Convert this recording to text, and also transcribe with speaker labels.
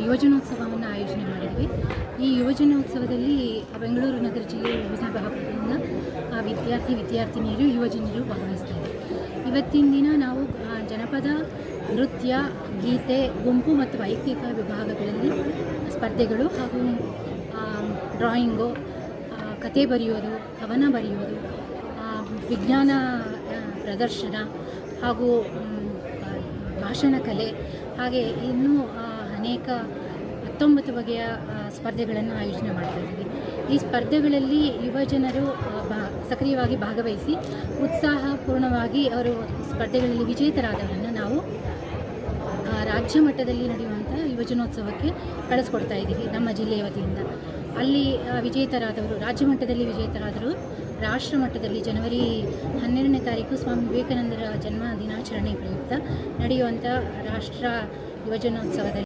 Speaker 1: ಯುವಜನೋತ್ಸವವನ್ನು ಆಯೋಜನೆ ಮಾಡಿದ್ವಿ. ಈ ಯುವಜನೋತ್ಸವದಲ್ಲಿ ಬೆಂಗಳೂರು ನಗರ ಜಿಲ್ಲೆಯ ವಿವಿಧ ಭಾಗಗಳಿಂದ ವಿದ್ಯಾರ್ಥಿನಿಯರು ಯುವಜನರು ಭಾಗವಹಿಸ್ತಾರೆ. ಇವತ್ತಿನ ದಿನ ನಾವು ಜನಪದ ನೃತ್ಯ, ಗೀತೆ, ಗುಂಪು ಮತ್ತು ವೈಯಕ್ತಿಕ ವಿಭಾಗಗಳಲ್ಲಿ ಸ್ಪರ್ಧೆಗಳು ಹಾಗೂ ಡ್ರಾಯಿಂಗು, ಕತೆ ಬರೆಯೋದು, ಕವನ ಬರೆಯೋದು, ವಿಜ್ಞಾನ ಪ್ರದರ್ಶನ ಹಾಗೂ ಭಾಷಣ ಕಲೆ, ಹಾಗೆ ಇನ್ನೂ ಅನೇಕ 19 ಬಗೆಯ ಸ್ಪರ್ಧೆಗಳನ್ನು ಆಯೋಜನೆ ಮಾಡ್ತಾ ಇದ್ದೀವಿ. ಈ ಸ್ಪರ್ಧೆಗಳಲ್ಲಿ ಯುವಜನರು ಸಕ್ರಿಯವಾಗಿ ಭಾಗವಹಿಸಿ ಉತ್ಸಾಹಪೂರ್ಣವಾಗಿ ಅವರು ಸ್ಪರ್ಧೆಗಳಲ್ಲಿ ವಿಜೇತರಾದವರನ್ನು ನಾವು ರಾಜ್ಯ ಮಟ್ಟದಲ್ಲಿ ನಡೆಯುವಂಥ ಯುವಜನೋತ್ಸವಕ್ಕೆ ಕಳಿಸ್ಕೊಡ್ತಾ ಇದ್ದೀವಿ ನಮ್ಮ ಜಿಲ್ಲೆಯ ವತಿಯಿಂದ. ಅಲ್ಲಿ ವಿಜೇತರಾದವರು, ರಾಜ್ಯ ಮಟ್ಟದಲ್ಲಿ ವಿಜೇತರಾದರು ರಾಷ್ಟ್ರ ಮಟ್ಟದಲ್ಲಿ ಜನವರಿ 12ನೇ ತಾರೀಕು ಸ್ವಾಮಿ ವಿವೇಕಾನಂದರ ಜನ್ಮ ದಿನಾಚರಣೆ ಪ್ರಯುಕ್ತ ನಡೆಯುವಂಥ ರಾಷ್ಟ್ರ ಯುವಜನೋತ್ಸವದಲ್ಲಿ